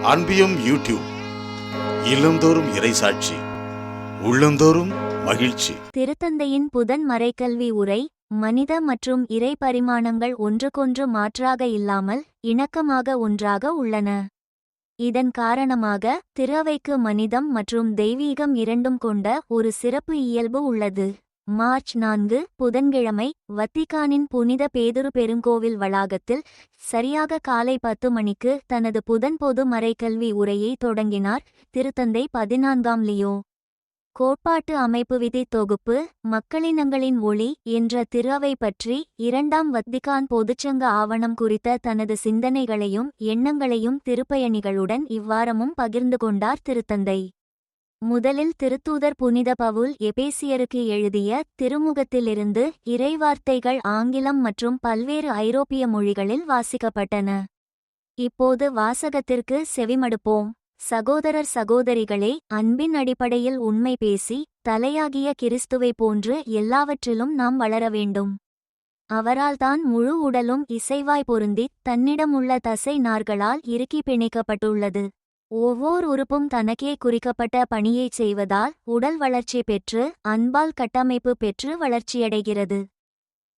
அன்பியும் YouTube இல்லந்தோறும் இறைசாட்சி உள்ளந்தோறும் மகிழ்ச்சி. திருத்தந்தையின் புதன் மறைக்கல்வி உரை. மனித மற்றும் இறை பரிமாணங்கள் ஒன்றுக்கொன்று மாற்றாக இல்லாமல் இணக்கமாக ஒன்றாக உள்ளன. இதன் காரணமாக திருஅவைக்கு மனிதம் மற்றும் தெய்வீகம் இரண்டும் கொண்ட ஒரு சிறப்பு இயல்பு உள்ளது. மார்ச் 4 புதன்கிழமை வத்திக்கானின் புனித பேதுரு பெருங்கோவில் வளாகத்தில் சரியாக காலை 10 மணிக்கு தனது புதன் பொது மறைக்கல்வி உரையை தொடங்கினார் திருத்தந்தை 14ஆம் லியோ. கோட்பாட்டு அமைப்பு விதி தொகுப்பு மக்களினங்களின் ஒளி என்ற திருஅவை பற்றி 2ஆம் வத்திக்கான் பொதுச்சங்க ஆவணம் குறித்த தனது சிந்தனைகளையும் எண்ணங்களையும் திருப்பயணிகளுடன் இவ்வாரமும் பகிர்ந்து கொண்டார் திருத்தந்தை. முதலில் திருத்தூதர் புனித பவுல் எபேசியருக்கு எழுதிய திருமுகத்திலிருந்து இறைவார்த்தைகள் ஆங்கிலம் மற்றும் பல்வேறு ஐரோப்பிய மொழிகளில் வாசிக்கப்பட்டன. இப்போது வாசகத்திற்கு செவிமடுப்போம். சகோதரர் சகோதரிகளே, அன்பின் அடிப்படையில் உண்மை பேசி தலையாகிய கிறிஸ்துவை போன்று எல்லாவற்றிலும் நாம் வளர வேண்டும். அவரால்தான் முழு உடலும் இசைவாய் பொருந்தித் தன்னிடமுள்ள தசை நார்களால் இறுக்கி பிணைக்கப்பட்டுள்ளது. ஒவ்வொரு உறுப்பும் தனக்கே குறிக்கப்பட்ட பணியைச் செய்வதால் உடல் வளர்ச்சி பெற்று அன்பால் கட்டமைப்பு பெற்று வளர்ச்சியடைகிறது.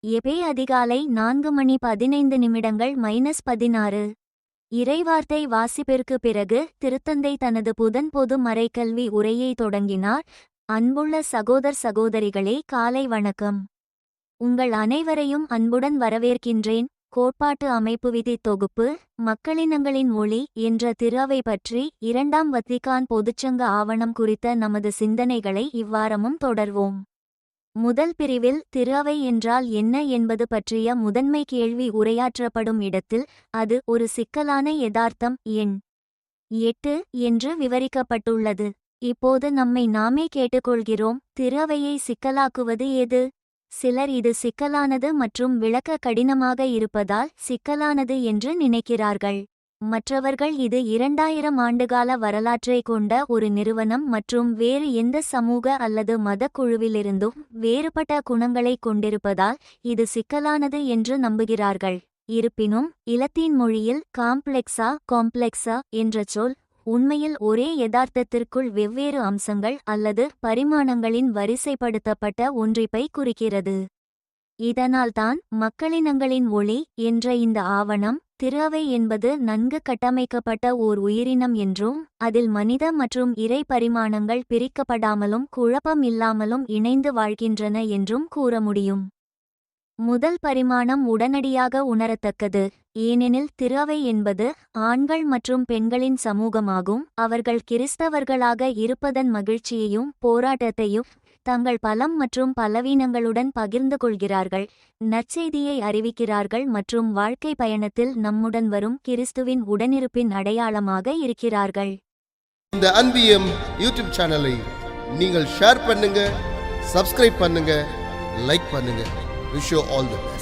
எபே அதிகாலை 4:15 இறைவார்த்தை வாசிப்பிற்கு பிறகு திருத்தந்தை தனது புதன் பொது மறைக்கல்வி உரையை தொடங்கினார். அன்புள்ள சகோதரிகளே, காலை வணக்கம். உங்கள் அனைவரையும் அன்புடன் வரவேற்கின்றேன். கோட்பாட்டு அமைப்பு விதி தொகுப்பு மக்களினங்களின் ஒளி என்ற திருஅவை பற்றி 2ஆம் வத்திக்கான் பொதுச்சங்க ஆவணம் குறித்த நமது சிந்தனைகளை இவ்வாரமும் தொடர்வோம். முதல் பிரிவில் திருஅவை என்றால் என்ன என்பது பற்றிய முதன்மை கேள்வி உரையாற்றப்படும் இடத்தில் அது ஒரு சிக்கலான யதார்த்தம் எண் 8 என்று விவரிக்கப்பட்டுள்ளது. இப்போது நம்மை நாமே கேட்டுக்கொள்கிறோம், திருஅவையை சிக்கலாக்குவது எது? சிலர் இது சிக்கலானது மற்றும் விளக்க கடினமாக இருப்பதால் சிக்கலானது என்று நினைக்கிறார்கள். மற்றவர்கள் இது 2000 ஆண்டுகால வரலாற்றை கொண்ட ஒரு நிறுவனம் மற்றும் வேறு எந்த சமூக அல்லது மத குழுவிலிருந்தும் வேறுபட்ட குணங்களை கொண்டிருப்பதால் இது சிக்கலானது என்று நம்புகிறார்கள். இருப்பினும் இலத்தீன் மொழியில் காம்ப்ளெக்ஸா என்ற சொல் உண்மையில் ஒரே யதார்த்தத்திற்குள் வெவ்வேறு அம்சங்கள் அல்லது பரிமாணங்களின் வரிசைப்படுத்தப்பட்ட ஒன்றிப்பை குறிக்கிறது. இதனால்தான் மக்களினங்களின் ஒளி என்ற இந்த ஆவணம் திருஅவை என்பது நன்கு கட்டமைக்கப்பட்ட ஓர் உயிரினம் என்றும் அதில் மனித மற்றும் இறை பரிமாணங்கள் பிரிக்கப்படாமலும் குழப்பம் இல்லாமலும் இணைந்து வாழ்கின்றன என்றும் கூற முடியும். முதல் பரிமாணம் உடனடியாக உணரத்தக்கது, ஏனெனில் திருஅவை என்பது ஆண்கள் மற்றும் பெண்களின் சமூகமாகும். அவர்கள் கிறிஸ்தவர்களாக இருப்பதன் மகிழ்ச்சியையும் போராட்டத்தையும் தங்கள் பலம் மற்றும் பலவீனங்களுடன் பகிர்ந்து கொள்கிறார்கள், நற்செய்தியை அறிவிக்கிறார்கள் மற்றும் வாழ்க்கை பயணத்தில் நம்முடன் வரும் கிறிஸ்துவின் உடனிருப்பின் அடையாளமாக இருக்கிறார்கள். இந்த அன்பியம் யூடியூப் சேனலை நீங்கள் ஷேர் பண்ணுங்க, சப்ஸ்கிரைப் பண்ணுங்க, லைக் பண்ணுங்க. Wish you all the best.